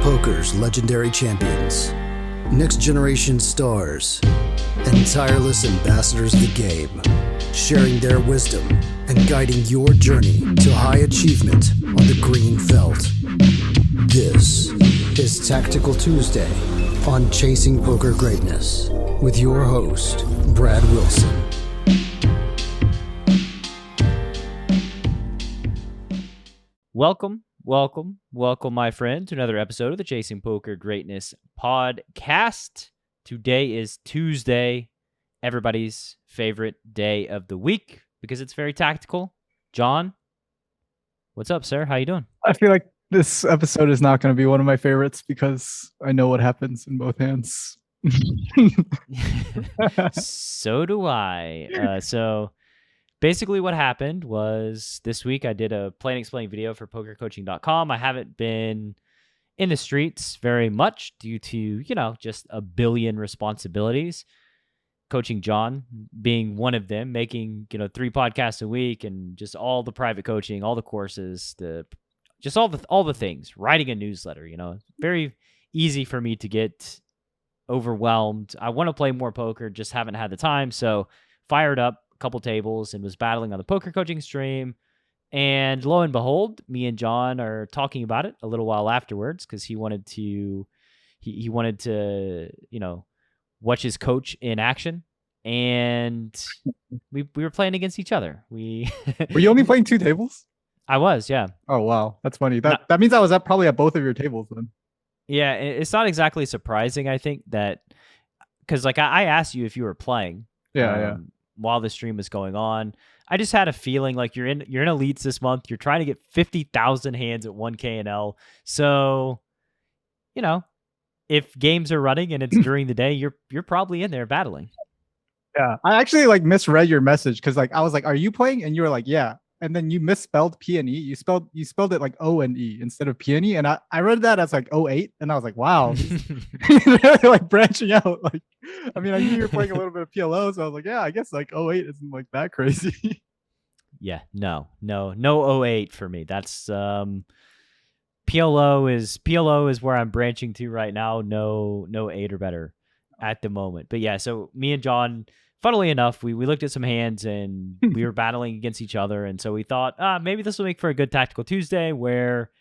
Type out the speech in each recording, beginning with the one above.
Poker's legendary champions, next generation stars, and tireless ambassadors of the game, sharing their wisdom and guiding your journey to high achievement on the green felt. This is Tactical Tuesday on Chasing Poker Greatness with your host, Brad Wilson. Welcome, my friend, to another episode of the Chasing Poker Greatness podcast. Today is Tuesday, everybody's favorite day of the week because it's very tactical. John, what's up, sir? How you doing? I feel like this episode is not going to be one of my favorites because I know what happens in both hands. So do I. So basically what happened was this week I did a play and explain video for pokercoaching.com. I haven't been in the streets very much due to, just a billion responsibilities. Coaching John being one of them, making, 3 podcasts a week and just all the private coaching, all the courses, all the things, writing a newsletter, very easy for me to get overwhelmed. I want to play more poker, just haven't had the time. So fired up couple tables and was battling on the poker coaching stream, and lo and behold, me and John are talking about it a little while afterwards because he wanted to watch his coach in action, and we were playing against each other. Were you only playing 2 tables? I was, yeah. Oh wow, that's funny. That means I was probably at both of your tables then. Yeah, it's not exactly surprising, I think, that because I asked you if you were playing. Yeah. While the stream was going on, I just had a feeling like you're in elites this month. You're trying to get 50,000 hands at 1K and L. So, if games are running and it's during the day, you're probably in there battling. Yeah, I actually misread your message because I was like, "Are you playing?" And you were like, "Yeah." And then you misspelled P and E. You spelled it like O and E instead of P and E. And I read that as like 08, and I was like, "Wow." They're branching out. I knew you were playing a little bit of PLO, so I was like, yeah, I guess 08 isn't that crazy. Yeah, no 08 for me. That's PLO is where I'm branching to right now. No 8 or better at the moment. But yeah, so me and John, funnily enough, we looked at some hands and we were battling against each other, and so we thought, maybe this will make for a good Tactical Tuesday where,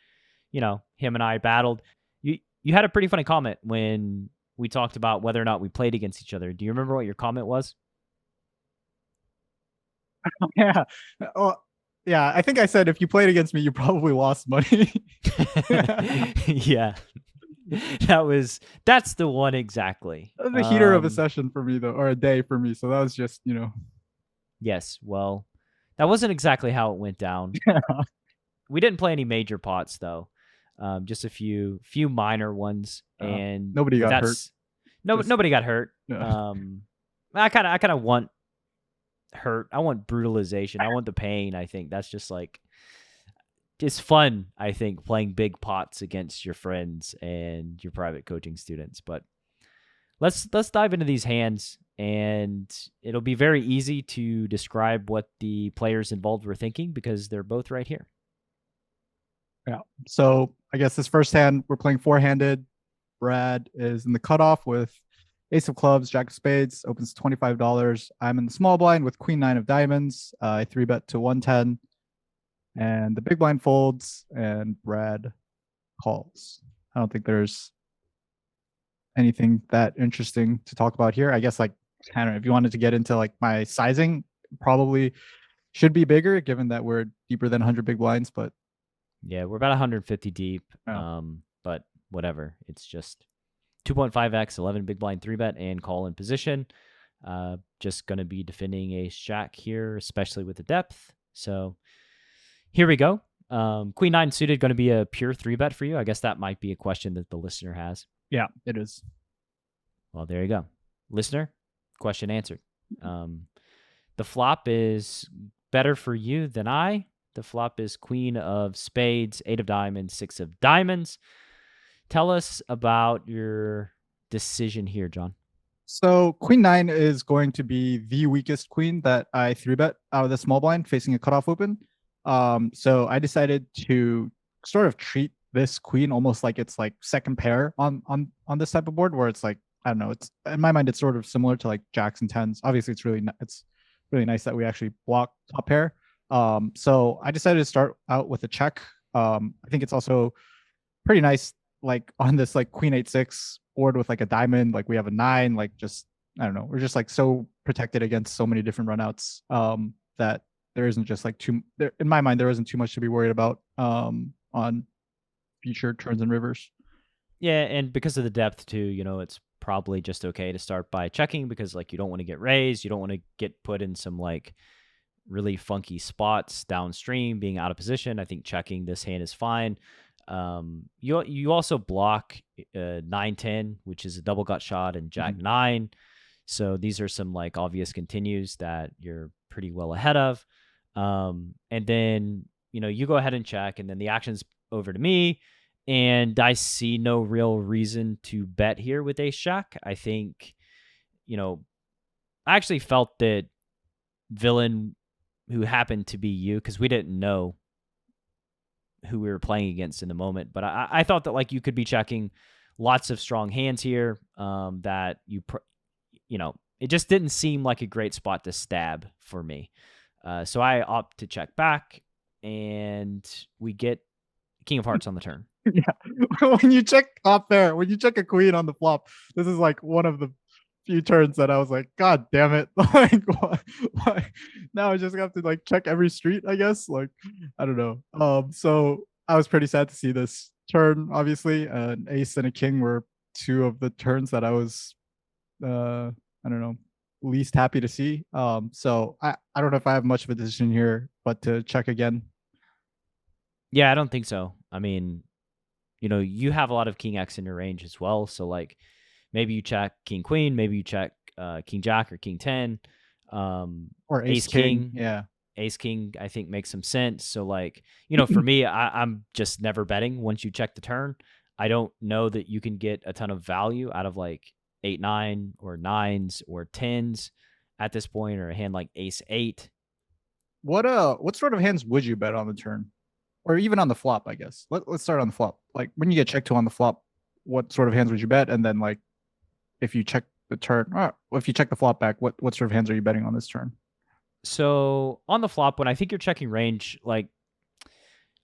him and I battled. You had a pretty funny comment when we talked about whether or not we played against each other. Do you remember what your comment was? Yeah. Well, yeah, I think I said if you played against me, you probably lost money. Yeah. That's the one exactly. That was a heater of a session for me though, or a day for me. So that was just, Yes. Well, that wasn't exactly how it went down. Yeah. We didn't play any major pots though. Just a few minor ones, and nobody got hurt. Nobody got hurt. Yeah. I kind of want hurt. I want brutalization. I want the pain. I think that's just it's fun. I think playing big pots against your friends and your private coaching students. But let's dive into these hands, and it'll be very easy to describe what the players involved were thinking because they're both right here. Yeah. So I guess this first hand, we're playing 4-handed. Brad is in the cutoff with Ace of Clubs, Jack of Spades, opens $25. I'm in the small blind with Queen 9 of Diamonds. I 3-bet to 110. And the big blind folds, and Brad calls. I don't think there's anything that interesting to talk about here. I guess I don't know, if you wanted to get into my sizing, probably should be bigger given that we're deeper than 100 big blinds, but yeah, we're about 150 deep, but whatever. It's just 2.5x, 11 big blind 3-bet, and call in position. Just going to be defending Ace Jack here, especially with the depth. So here we go. Queen 9 suited going to be a pure 3-bet for you. I guess that might be a question that the listener has. Yeah, it is. Well, there you go. Listener, question answered. The flop is better for you than I. The flop is Queen of Spades, 8 of Diamonds, 6 of Diamonds. Tell us about your decision here, John. So Queen 9 is going to be the weakest queen that I 3-bet out of the small blind facing a cutoff open. So I decided to sort of treat this queen almost like it's like second pair on this type of board where it's like, I don't know, it's in my mind it's sort of similar to like jacks and tens. Obviously it's really nice that we actually block top pair. So I decided to start out with a check. I think it's also pretty nice, like on this like queen 8-6 board with like a diamond, like we have a 9, like just, I don't know, we're just like so protected against so many different runouts, that there isn't just like too there, in my mind there isn't too much to be worried about on future turns and rivers. Yeah, and because of the depth too, it's probably just okay to start by checking because like you don't want to get raised, you don't want to get put in some like really funky spots downstream, being out of position. I think checking this hand is fine. You also block 9-10, which is a double gut shot, and Jack 9. So these are some like obvious continues that you're pretty well ahead of. And then you go ahead and check, and then the action's over to me. And I see no real reason to bet here with ace jack. I think, I actually felt that villain, who happened to be you, because we didn't know who we were playing against in the moment, but I thought that like you could be checking lots of strong hands here, that it just didn't seem like a great spot to stab for me. So I opt to check back, and we get King of Hearts on the turn. Yeah, when you check top pair, when you check a queen on the flop, this is like one of the few turns that I was like, God damn it! Like, why? Now I just have to like check every street, I guess. Like, I don't know. So I was pretty sad to see this turn. Obviously, an ace and a king were two of the turns that I was, I don't know, least happy to see. So I don't know if I have much of a decision here, but to check again. Yeah, I don't think so. I mean, you have a lot of king X in your range as well. So like maybe you check king queen, maybe you check king jack or king 10, Or ace king. Yeah. Ace king, I think, makes some sense. So like, for me, I'm just never betting once you check the turn. I don't know that you can get a ton of value out of like 8-9 or 9s or 10s at this point, or a hand like ace 8. What sort of hands would you bet on the turn? Or even on the flop, I guess. Let's start on the flop. Like when you get checked to on the flop, what sort of hands would you bet? And then like if you check the turn, or if you check the flop back, what sort of hands are you betting on this turn? So on the flop, when I think you're checking range, like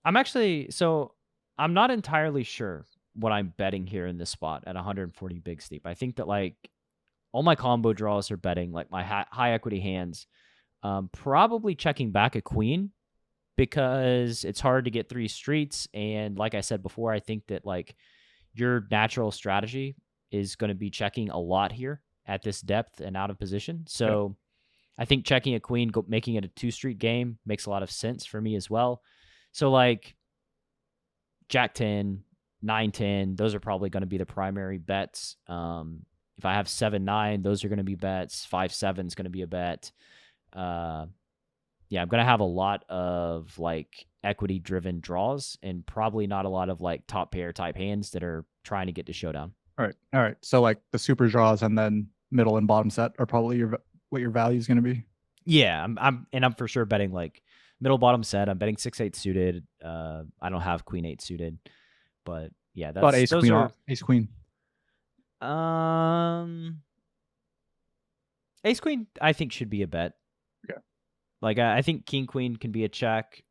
I'm not entirely sure what I'm betting here in this spot at 140 big steep. I think that like all my combo draws are betting, like my high equity hands, probably checking back a queen, because it's hard to get 3 streets. And like I said before, I think that like your natural strategy is going to be checking a lot here at this depth and out of position. So I think checking a queen, making it a 2-street game makes a lot of sense for me as well. So like jack 10, 9-10, those are probably going to be the primary bets. If I have 7-9, those are going to be bets. 5-7 is going to be a bet. Yeah, I'm going to have a lot of like equity driven draws, and probably not a lot of like top pair type hands that are trying to get to showdown. All right. So like the super draws and then middle and bottom set are probably what your value is going to be. Yeah, I'm for sure betting like middle bottom set. I'm betting 6-8 suited. I don't have queen 8 suited, but yeah, that's about ace queen. Ace queen. Ace queen, I think should be a bet. Okay. Like I think king queen can be a check,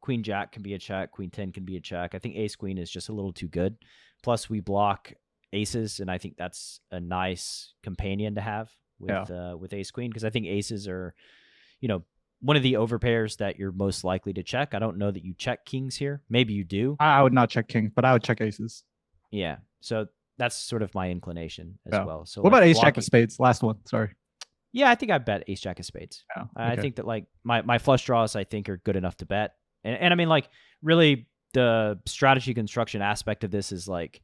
queen jack can be a check, queen 10 can be a check. I think ace queen is just a little too good. Plus we block aces, and I think that's a nice companion to have with ace queen, because I think aces are, one of the overpairs that you're most likely to check. I don't know that you check kings here. Maybe you do. I would not check kings, but I would check aces. Yeah. So that's sort of my inclination as well. So what about ace jack of spades? Last one. Sorry. Yeah, I think I bet ace jack of spades. Oh, okay. I think that like my flush draws, I think, are good enough to bet. And I mean, like, really the strategy construction aspect of this is like,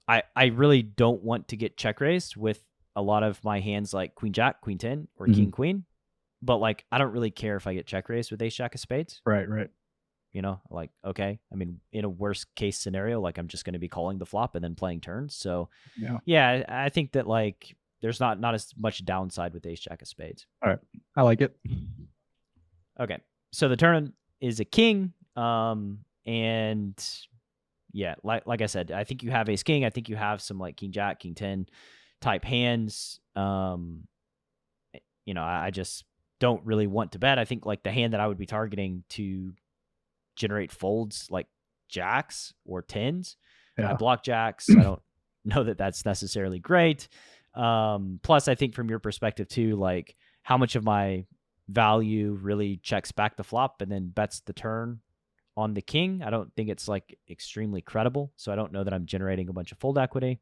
I really don't want to get check raised with a lot of my hands like queen jack, queen 10, or king queen. But like, I don't really care if I get check raised with ace jack of spades. Right. Like, okay. I mean, in a worst case scenario, like I'm just going to be calling the flop and then playing turns. So yeah, I think that like there's not as much downside with ace jack of spades. All right. I like it. Okay. So the turn is a king. And yeah, like I said, I think you have ace king. I think you have some like king jack, king 10 type hands. I just don't really want to bet. I think like the hand that I would be targeting to generate folds like jacks or tens. Yeah. I block jacks. I don't know that that's necessarily great. Plus, I think from your perspective too, like how much of my value really checks back the flop and then bets the turn on the king. I don't think it's like extremely credible. So I don't know that I'm generating a bunch of fold equity.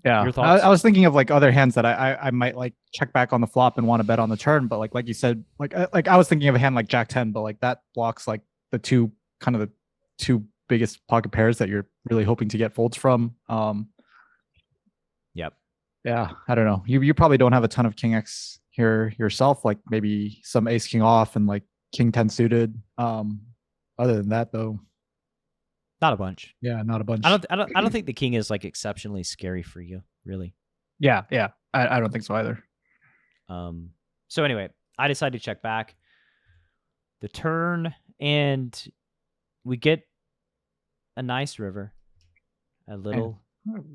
Yeah, Your thoughts? I was thinking of like other hands that I might like check back on the flop and want to bet on the turn, but like you said, like I was thinking of a hand like Jack 10, but like that blocks like the two biggest pocket pairs that you're really hoping to get folds from. Yep. Yeah, I don't know. You probably don't have a ton of King X here yourself, like maybe some Ace King off and like King 10 suited. Other than that though, not a bunch. Yeah, not a bunch. I don't think the king is like exceptionally scary for you, really. Yeah. I don't think so either. So anyway, I decided to check back the turn, and we get a nice river, a little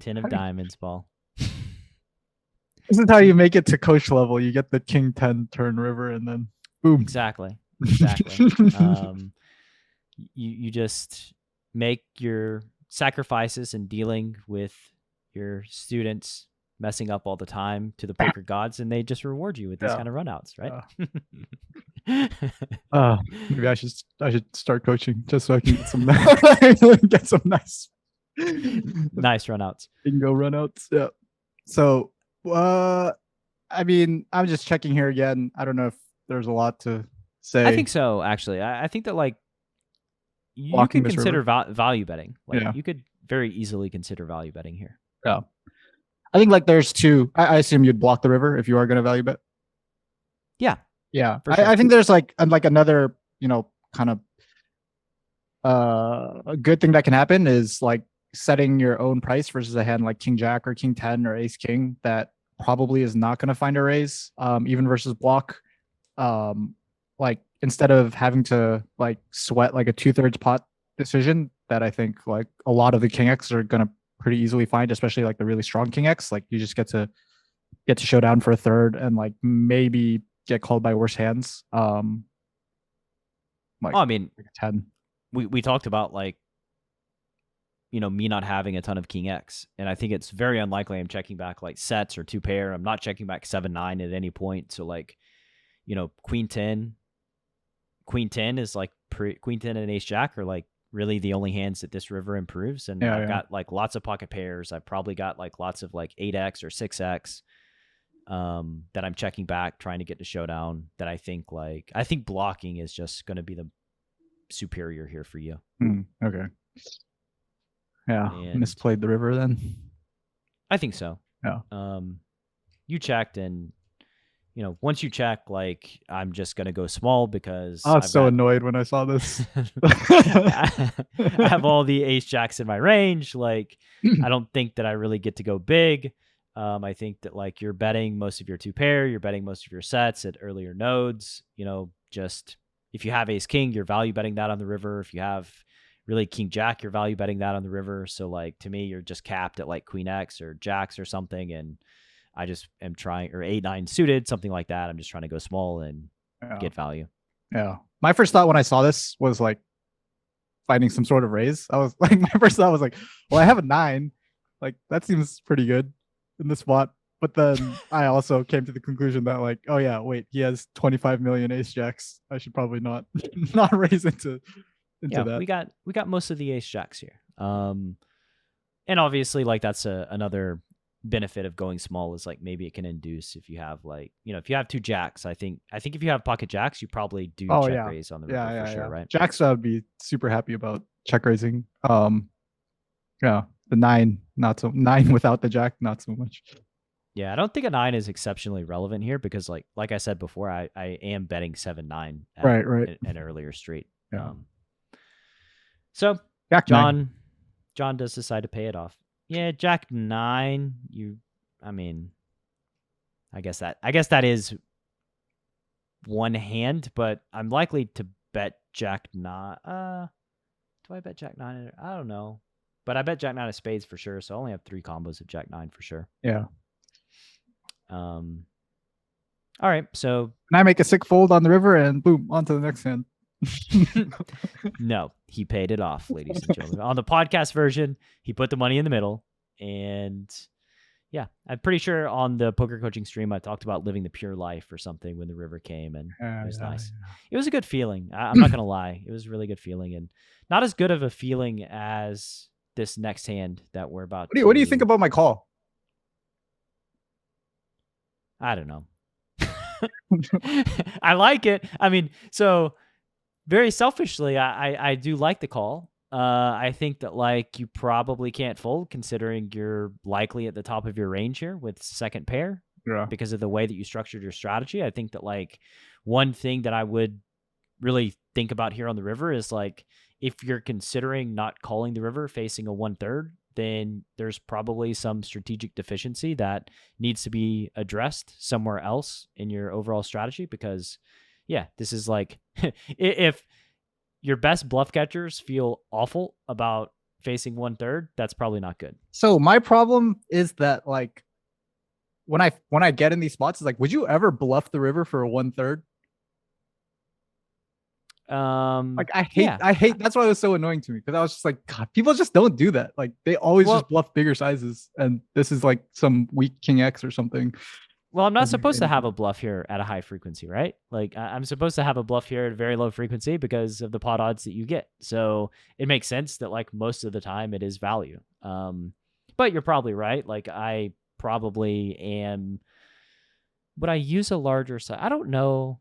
10 of diamonds ball. This is how you make it to coach level. You get the king 10 turn river, and then boom. Exactly. You just make your sacrifices in dealing with your students messing up all the time to the poker gods, and they just reward you with these kind of runouts, right? Maybe I should start coaching just so I can get some nice runouts. Bingo runouts. Yeah. So I mean, I'm just checking here again. I don't know if there's a lot to say. I think so, actually. I think that like you can consider value betting. Like you could very easily consider value betting here. Yeah. I think like there's two. I assume you'd block the river if you are going to value bet. Yeah. Yeah. For sure. I think there's like another, kind of a good thing that can happen is like setting your own price versus a hand like King Jack or King 10 or Ace King that probably is not going to find a raise, even versus block. Like instead of having to like sweat like a 2/3 pot decision that I think like a lot of the King X are going to pretty easily find, especially like the really strong King X. Like you just get to showdown for a third and like maybe get called by worse hands. I mean, like a 10. We talked about like, me not having a ton of King X, and I think it's very unlikely I'm checking back like sets or two pair. I'm not checking back 7-9 at any point. So like, Queen 10 is like Queen 10 and Ace Jack are like really the only hands that this river improves. And I've got like lots of pocket pairs. I've probably got like lots of like 8X or 6X that I'm checking back, trying to get to showdown, that I think blocking is just going to be the superior here for you. Okay. Yeah. And misplayed the river then. I think so. Yeah. You checked, and once you check, like I'm just gonna go small because I was annoyed when I saw this. I have all the Ace Jacks in my range. Like I don't think that I really get to go big. I think that like you're betting most of your two pair, you're betting most of your sets at earlier nodes. Just if you have Ace King, you're value betting that on the river. If you have really King Jack, you're value betting that on the river. So like to me, you're just capped at like Queen X or Jacks or something, and I just am trying, or 8-9 suited, something like that. I'm just trying to go small and get value. Yeah. My first thought when I saw this was like finding some sort of raise. I was like, my first thought was like, well, I have a 9. Like that seems pretty good in this spot. But then I also came to the conclusion that like, oh yeah, wait, he has 25 million Ace Jacks. I should probably not raise into that. We got most of the Ace Jacks here. And obviously like that's another benefit of going small is like maybe it can induce if you have like, if you have two Jacks, I think if you have pocket Jacks, you probably do check raise on the river for sure, right? Jacks I would be super happy about check raising. The 9, not so 9 without the Jack, not so much. Yeah, I don't think a 9 is exceptionally relevant here because like I said before, I am betting 7-9 right an earlier street. Yeah. So Jack John does decide to pay it off. Yeah, Jack 9. I guess that is one hand, but I'm likely to bet Jack 9. Do I bet Jack 9? I don't know. But I bet Jack 9 of spades for sure. So I only have 3 combos of Jack 9 for sure. Yeah. All right. So And I make a sick fold on the river and boom, on to the next hand. no, he paid it off, ladies and gentlemen. On the podcast version, he put the money in the middle. And yeah, I'm pretty sure on the poker coaching stream, I talked about living the pure life or something when the river came, and it was nice. Yeah. It was a good feeling. I'm not going to lie. It was a really good feeling, and not as good of a feeling as this next hand that we're about. What do you think about my call? I don't know. I like it. I mean, so very selfishly, I do like the call. I think that like you probably can't fold considering you're likely at the top of your range here with second pair because of the way that you structured your strategy. I think that like one thing that I would really think about here on the river is like if you're considering not calling the river facing a 1/3, then there's probably some strategic deficiency that needs to be addressed somewhere else in your overall strategy because yeah, this is like if your best bluff catchers feel awful about facing 1/3, that's probably not good. So my problem is that like when I get in these spots, it's like, would you ever bluff the river for a 1/3? Like I hate that's why it was so annoying to me because I was just like, God, people just don't do that. Like they always just bluff bigger sizes, and this is like some weak king X or something. Well, I'm not supposed to have a bluff here at a high frequency, right? Like I'm supposed to have a bluff here at a very low frequency because of the pot odds that you get. So it makes sense that like most of the time it is value. But you're probably right. Like I probably am. Would I use a larger size? I don't know.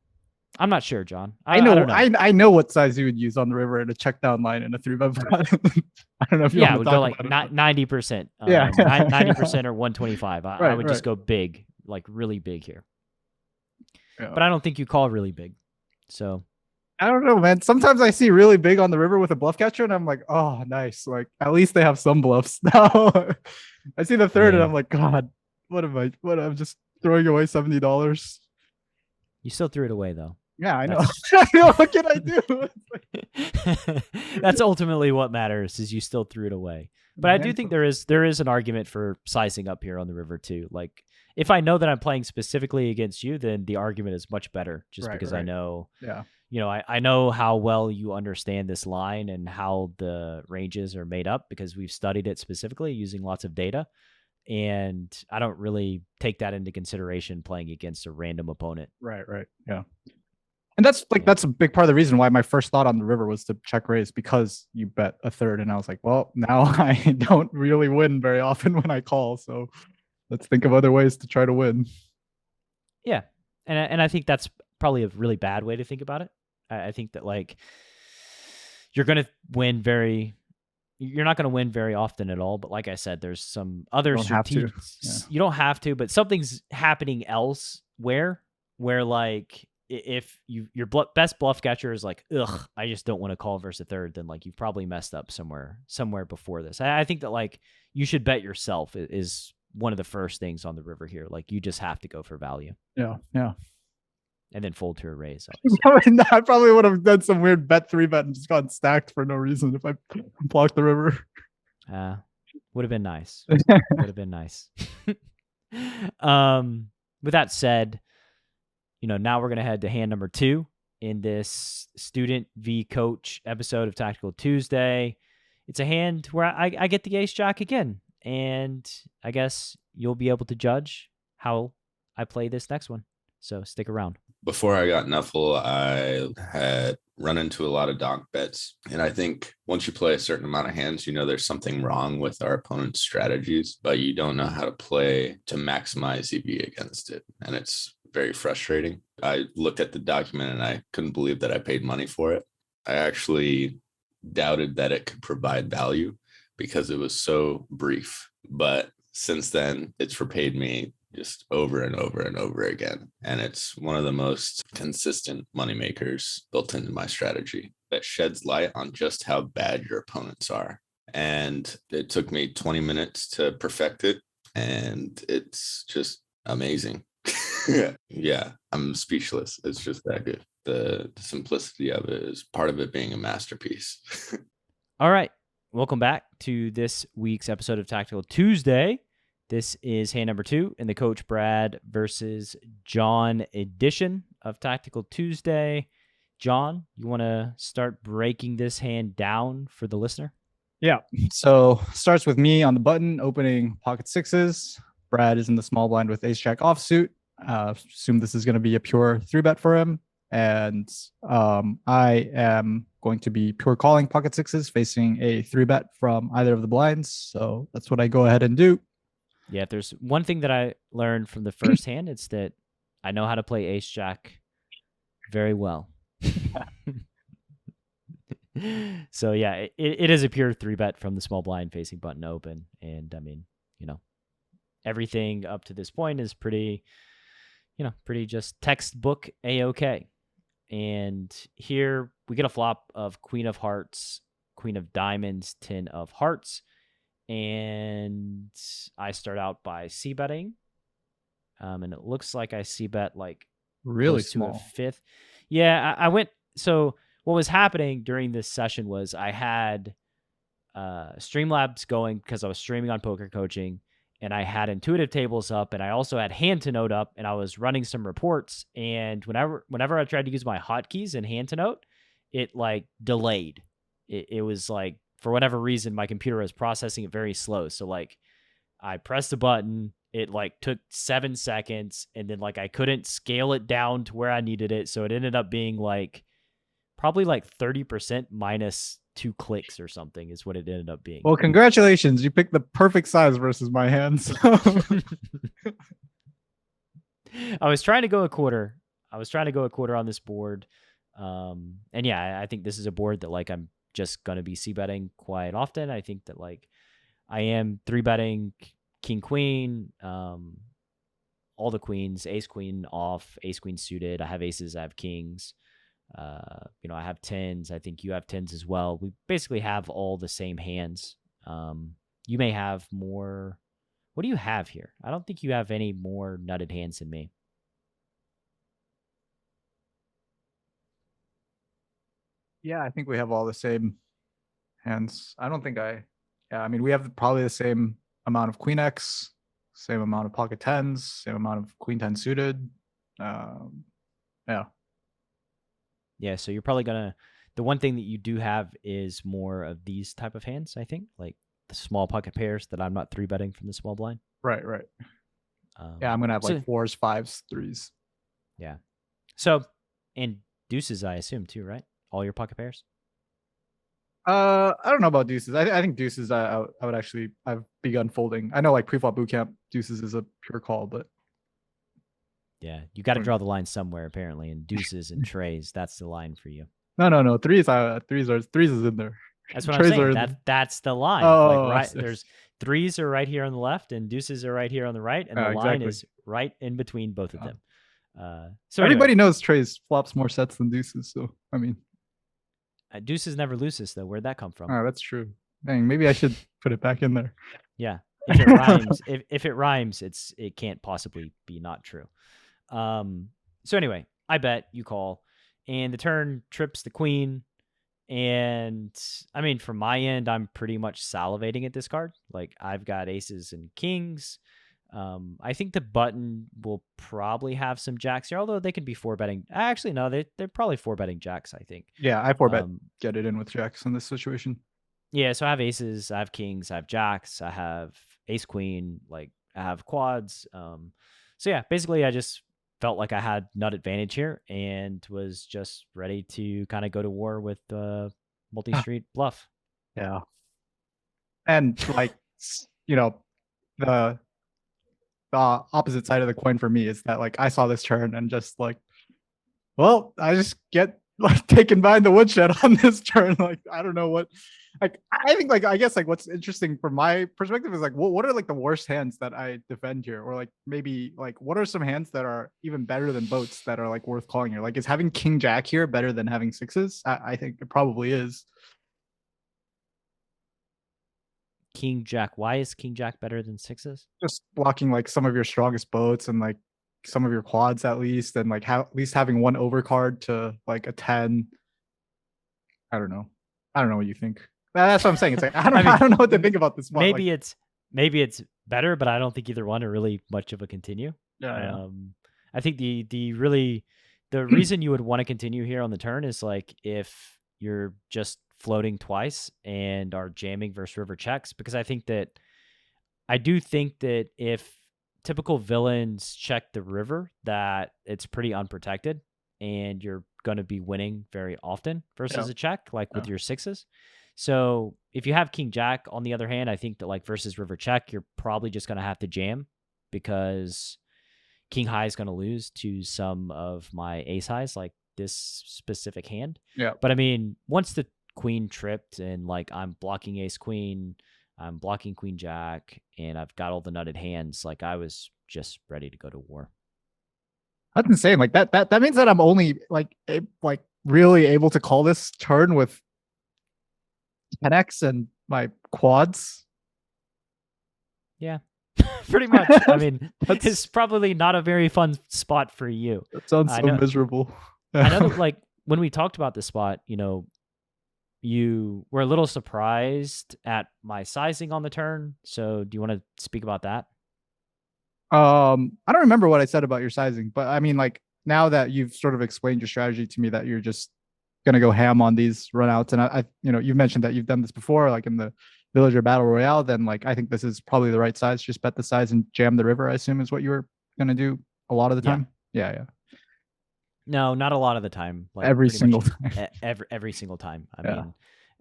I'm not sure, John. I know what size you would use on the river in a check down line in a 3-bet pot. I don't know if you want to would go like 90%. 90% or 125. I would just go big. Like really big here. Yeah. But I don't think you call really big. So I don't know, man. Sometimes I see really big on the river with a bluff catcher and I'm like, oh, nice. Like at least they have some bluffs. Now I see the third and I'm like, God, I'm just throwing away $70. You still threw it away though. Yeah, I know. What can I do? That's ultimately what matters is you still threw it away. But I do think there is an argument for sizing up here on the river too. Like if I know that I'm playing specifically against you, then the argument is much better just because I know, I know how well you understand this line and how the ranges are made up because we've studied it specifically using lots of data. And I don't really take that into consideration playing against a random opponent. Right. Yeah. And that's a big part of the reason why my first thought on the river was to check raise because you bet a third. And I was like, well, now I don't really win very often when I call. So let's think of other ways to try to win. Yeah. And I think that's probably a really bad way to think about it. I think that like you're going to win you're not going to win very often at all. But like I said, there's some other strategic, you don't have to, but something's happening else where like if your best bluff catcher is like, ugh, I just don't want to call versus a third, then like you've probably messed up somewhere before this. I think that like you should bet yourself is one of the first things on the river here. Like you just have to go for value. Yeah. And then fold to a raise. I probably would have done some weird bet 3-bet and just gotten stacked for no reason if I blocked the river. Would have been nice. Would have been nice. With that said, now we're going to head to hand number 2 in this student v coach episode of Tactical Tuesday. It's a hand where I get the ace jack again. And I guess you'll be able to judge how I play this next one. So stick around. Before I got Nuffle, I had run into a lot of donk bets. And I think once you play a certain amount of hands, there's something wrong with our opponent's strategies, but you don't know how to play to maximize EV against it. And it's very frustrating. I looked at the document and I couldn't believe that I paid money for it. I actually doubted that it could provide value because it was so brief. But since then, it's repaid me just over and over and over again. And it's one of the most consistent moneymakers built into my strategy that sheds light on just how bad your opponents are. And it took me 20 minutes to perfect it. And it's just amazing. Yeah, I'm speechless. It's just that good. The simplicity of it is part of it being a masterpiece. All right. Welcome back to this week's episode of Tactical Tuesday. This is hand number 2 in the Coach Brad versus John edition of Tactical Tuesday. John, you want to start breaking this hand down for the listener? Yeah. So starts with me on the button, opening pocket sixes. Brad is in the small blind with ace jack offsuit. Assume this is going to be a pure 3-bet for him. And I am going to be pure calling pocket sixes, facing a 3-bet from either of the blinds. So that's what I go ahead and do. Yeah, if there's one thing that I learned from the first hand, it's that I know how to play ace jack very well. So yeah, it is a pure 3-bet from the small blind facing button open. And I mean, everything up to this point is pretty just textbook A-OK. And here we get a flop of Queen of Hearts, Queen of Diamonds, 10 of Hearts. And I start out by c-betting. And it looks like I c-bet like really close small. to a fifth. Yeah, I went. So what was happening during this session was I had Streamlabs going because I was streaming on Poker Coaching, and I had intuitive tables up, and I also had hand to note up, and I was running some reports. And whenever I tried to use my hotkeys in hand to note, it like delayed. It was like, for whatever reason, my computer was processing it very slow. So like I pressed the button, it like took 7 seconds, and then like I couldn't scale it down to where I needed it. So it ended up being like probably like 30% minus 2 clicks or something is what it ended up being. Well, congratulations. You picked the perfect size versus my hands. I was trying to go a quarter. On this board. And yeah, I think this is a board that like I'm just going to be c-betting quite often. I think that like I am 3-betting king, queen, all the queens, ace, queen off, ace, queen suited. I have aces, I have kings. I have 10s. I think you have 10s as well. We basically have all the same hands. You may have more. What do you have here? I don't think you have any more nutted hands than me. Yeah, I think we have all the same hands. I don't think I mean, we have probably the same amount of queen X, same amount of pocket 10s, same amount of queen 10 suited. Yeah. Yeah, so you're probably the one thing that you do have is more of these type of hands, I think, like the small pocket pairs that I'm not 3-betting from the small blind. Right. Yeah, I'm going to have like 4s, 5s, 3s. Yeah. So, and deuces, I assume too, right? All your pocket pairs? I don't know about deuces. I think deuces, I would actually, I've begun folding. I know like pre-flop bootcamp, deuces is a pure call, but. Yeah, you got to draw the line somewhere apparently, and deuces and trays, that's the line for you. No. Threes is in there. That's what I'm saying. That's the line. Oh, like there's threes are right here on the left, and deuces are right here on the right, and the line is right in between both of them. So everybody knows trays flops more sets than deuces. So I mean, deuces never loses though. Where'd that come from? Oh, that's true. Dang, maybe I should put it back in there. Yeah, if it rhymes, if it rhymes, it can't possibly be not true. So anyway, I bet, you call, and the turn trips the queen. And I mean, from my end, I'm pretty much salivating at this card. Like I've got aces and kings. I think the button will probably have some jacks here, although they can be 4-betting. Actually, no, they're probably 4-betting jacks, I think. Yeah, I 4-bet get it in with jacks in this situation. Yeah, so I have aces, I have kings, I have jacks, I have ace queen, like I have quads. So yeah, basically I just felt like I had nut advantage here and was just ready to kind of go to war with multi-street bluff. Yeah. And like, the opposite side of the coin for me is that like I saw this turn and just like, well, I just get like taken behind the woodshed on this turn. Like, I don't know what, like, I think like, I guess like what's interesting from my perspective is like, what are like the worst hands that I defend here? Or like, maybe like, what are some hands that are even better than boats that are like worth calling here? Like, is having king jack here better than having sixes? I think it probably is. King jack. Why is king jack better than sixes? Just blocking like some of your strongest boats and like some of your quads at least, and like at least having one overcard to like a 10. I don't know what you think. That's what I'm saying. It's like I mean, don't know what to think about this one. maybe it's better, but I don't think either one are really much of a continue. Yeah. I think the reason you would want to continue here on the turn is like if you're just floating twice and are jamming versus river checks, because I do think that if typical villains check the river, that it's pretty unprotected and you're going to be winning very often versus a check, like with your sixes. So if you have King Jack, on the other hand, I think that like versus river check, you're probably just going to have to jam because King High is going to lose to some of my ace highs, like this specific hand. Yeah. But I mean, once the queen tripped and like I'm blocking ace queen, I'm blocking queen jack, and I've got all the nutted hands, like I was just ready to go to war. That's insane. Like that means that I'm only like really able to call this turn with 10x and my quads. Yeah. Pretty much. I mean, it's probably not a very fun spot for you. That sounds so miserable. I know that, like, when we talked about this spot, you know, you were a little surprised at my sizing on the turn. So do you want to speak about that? I don't remember what I said about your sizing, but I mean, like, now that you've sort of explained your strategy to me, that you're just gonna go ham on these runouts, and I you know, you've mentioned that you've done this before, like in the Villager Battle Royale, then like I think this is probably the right size. Just bet the size and jam the river, I assume, is what you were gonna do a lot of the time. Yeah. No, not a lot of the time. Like every single time. Every single time. I mean,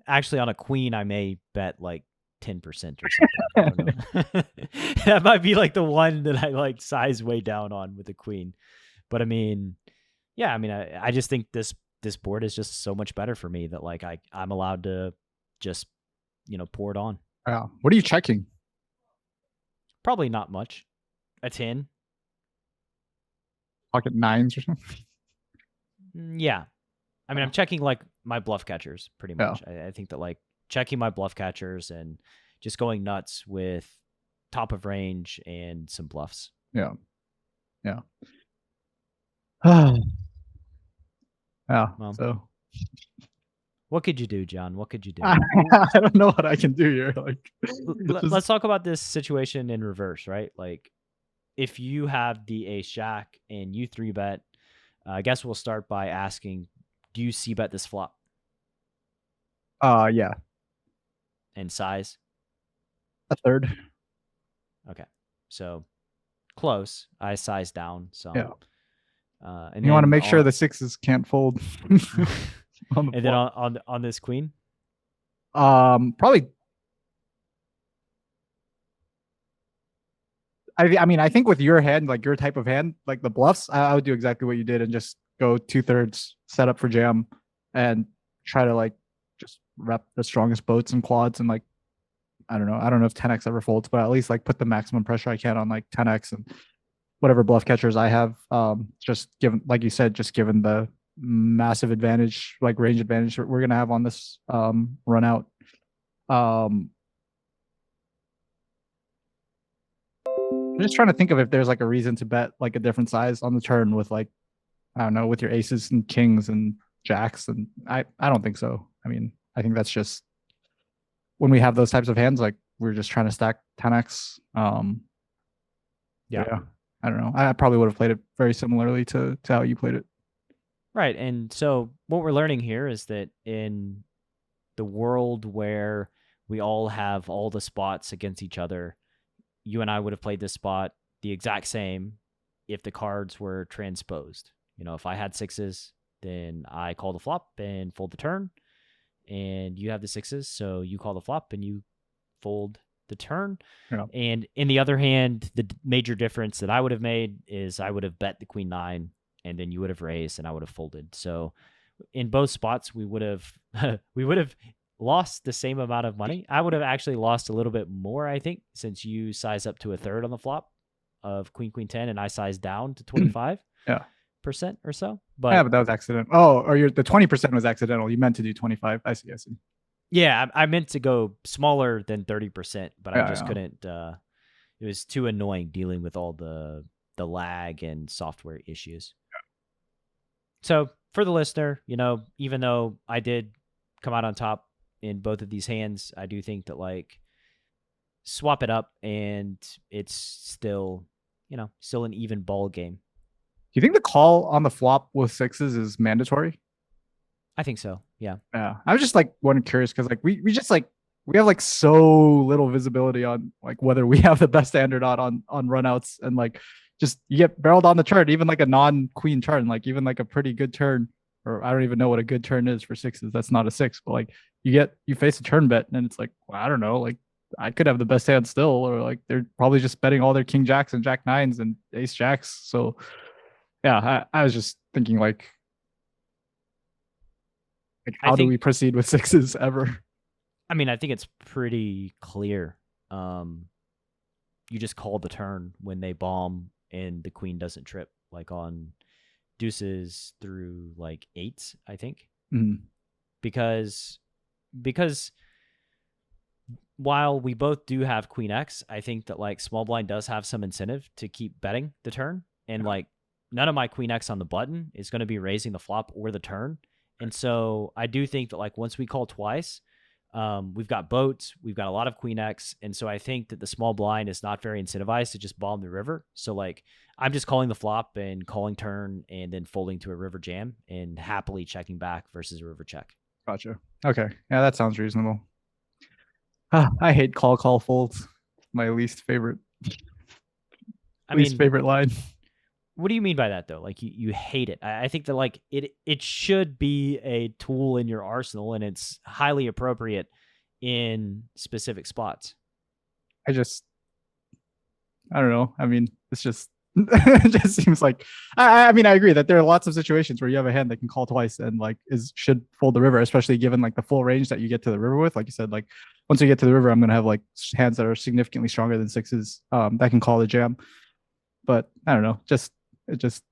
actually on a queen, I may bet like 10% or something. I don't know. That might be like the one that I like size way down on with the queen. But I mean, yeah, I mean, I just think this board is just so much better for me that like I'm allowed to just, you know, pour it on. Yeah. What are you checking? Probably not much. A 10. Pocket nines or something? Yeah. I mean, I'm checking like my bluff catchers pretty much. I think that like checking my bluff catchers and just going nuts with top of range and some bluffs. Yeah. Well, so what could you do, John? What could you do? I don't know what I can do here. Like, let's talk about this situation in reverse, right? Like, if you have the ace jack and you 3-bet, I guess we'll start by asking, do you c-bet this flop? Yeah. And size? A third. Okay. So close. I size down. So and you want to make sure the sixes can't fold. And then on this queen? Probably. I mean, I think with your hand, like your type of hand, like the bluffs, I would do exactly what you did and just go 2/3 set up for jam and try to like just rep the strongest boats and quads and like, I don't know if 10x ever folds, but at least like put the maximum pressure I can on like 10x and whatever bluff catchers I have. Just given, like you said, just given the massive advantage, like range advantage we're gonna have on this run out. I'm just trying to think of if there's like a reason to bet like a different size on the turn with like, I don't know, with your aces and kings and jacks, and I don't think so. I mean, I think that's just when we have those types of hands, like we're just trying to stack 10x. Yeah. I don't know. I probably would have played it very similarly to how you played it. Right. And so what we're learning here is that in the world where we all have all the spots against each other, you and I would have played this spot the exact same if the cards were transposed. You know, if I had sixes, then I call the flop and fold the turn, and you have the sixes, so you call the flop and you fold the turn. Yeah. And in the other hand, the major difference that I would have made is I would have bet the queen 9, and then you would have raised and I would have folded. So in both spots, we would have lost the same amount of money. I would have actually lost a little bit more, I think, since you size up to a third on the flop of queen 10 and I sized down to 25% or so. But yeah, but that was accidental. Oh, or the 20% was accidental. You meant to do 25. I see. Yeah, I meant to go smaller than 30%, but I just couldn't. It was too annoying dealing with all the lag and software issues. Yeah. So for the listener, you know, even though I did come out on top in both of these hands. I do think that like swap it up and it's still, still an even ball game. Do you think the call on the flop with sixes is mandatory? I think so. Yeah. Yeah. I was just like curious because like we just like we have like so little visibility on like whether we have the best hand or not on runouts, and like just you get barreled on the turn, even like a non-queen turn, like even like a pretty good turn, or I don't even know what a good turn is for sixes. That's not a six, but like you face a turn bet and it's like, well, I don't know, like I could have the best hand still, or like they're probably just betting all their king jacks and jack nines and ace jacks. So yeah, I was just thinking like how do we proceed with sixes ever? I mean, I think it's pretty clear. You just call the turn when they bomb and the queen doesn't trip, like on deuces through like eights, I think. Mm-hmm. Because while we both do have queen X, I think that like small blind does have some incentive to keep betting the turn. And like none of my queen X on the button is going to be raising the flop or the turn. And so I do think that like once we call twice, we've got boats, we've got a lot of queen X. And so I think that the small blind is not very incentivized to just bomb the river. So like I'm just calling the flop and calling turn and then folding to a river jam and happily checking back versus a river check. Gotcha. Okay. Yeah, that sounds reasonable. I hate call folds. My least favorite. Favorite line. What do you mean by that though? Like you hate it. I think that like it should be a tool in your arsenal and it's highly appropriate in specific spots. I don't know. I mean, it's just it just seems like I mean I agree that there are lots of situations where you have a hand that can call twice and like should fold the river, especially given like the full range that you get to the river with. Like you said, like once you get to the river, I'm gonna have like hands that are significantly stronger than sixes that can call the jam. But I don't know, it just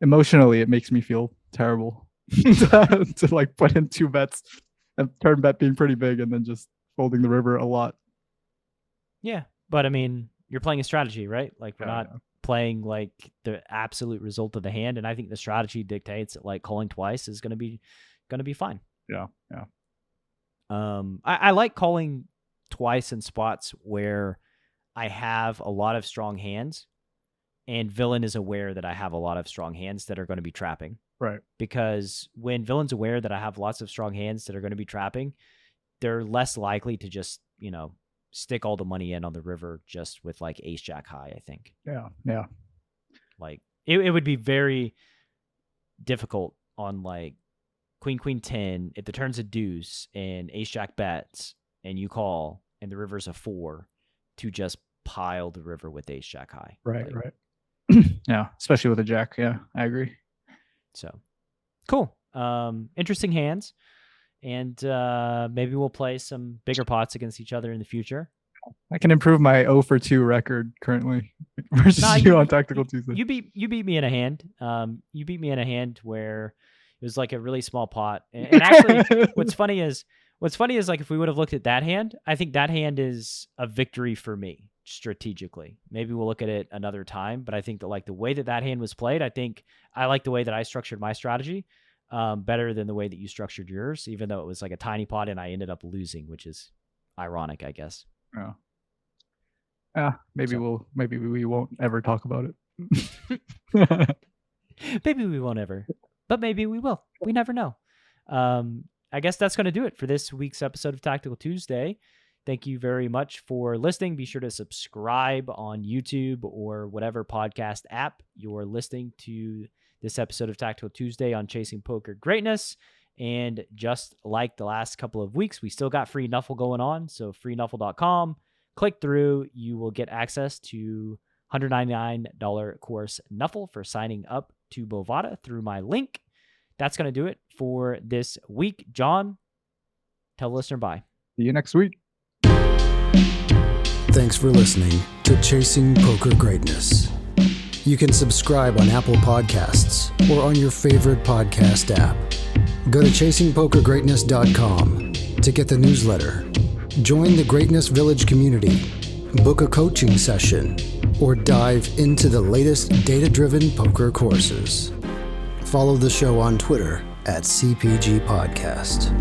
emotionally it makes me feel terrible to like put in two bets and turn bet being pretty big and then just folding the river a lot. Yeah, but I mean you're playing a strategy, right? Like we're not playing like the absolute result of the hand, and I think the strategy dictates that like calling twice is going to be fine. Yeah. I like calling twice in spots where I have a lot of strong hands and villain is aware that I have a lot of strong hands that are going to be trapping. Right. Because when villain's aware that I have lots of strong hands that are going to be trapping, they're less likely to just, stick all the money in on the river just with like ace jack high, I think. Yeah. Like it would be very difficult on like queen 10 if the turn's a deuce and ace jack bets and you call and the river's a 4 to just pile the river with ace jack high. Right. Yeah, especially with a jack. Yeah, I agree. So cool. Interesting hands. And maybe we'll play some bigger pots against each other in the future. I can improve my 0-for-2 record currently versus you on Tactical Tuesday. You beat me in a hand. You beat me in a hand where it was like a really small pot. And actually, what's funny is like if we would have looked at that hand, I think that hand is a victory for me strategically. Maybe we'll look at it another time, but I think that like the way that hand was played, I think I like the way that I structured my strategy better than the way that you structured yours, even though it was like a tiny pot and I ended up losing, which is ironic, I guess. Yeah. Maybe we won't ever talk about it. Maybe we won't ever, but maybe we will. We never know. I guess that's going to do it for this week's episode of Tactical Tuesday. Thank you very much for listening. Be sure to subscribe on YouTube or whatever podcast app you're listening to this episode of Tactical Tuesday on Chasing Poker Greatness. And just like the last couple of weeks, we still got free Nuffle going on. So freenuffle.com. Click through. You will get access to $199 course Nuffle for signing up to Bovada through my link. That's going to do it for this week. John, tell the listener bye. See you next week. Thanks for listening to Chasing Poker Greatness. You can subscribe on Apple Podcasts or on your favorite podcast app. Go to chasingpokergreatness.com to get the newsletter. Join the Greatness Village community, book a coaching session, or dive into the latest data-driven poker courses. Follow the show on Twitter @CPG Podcast.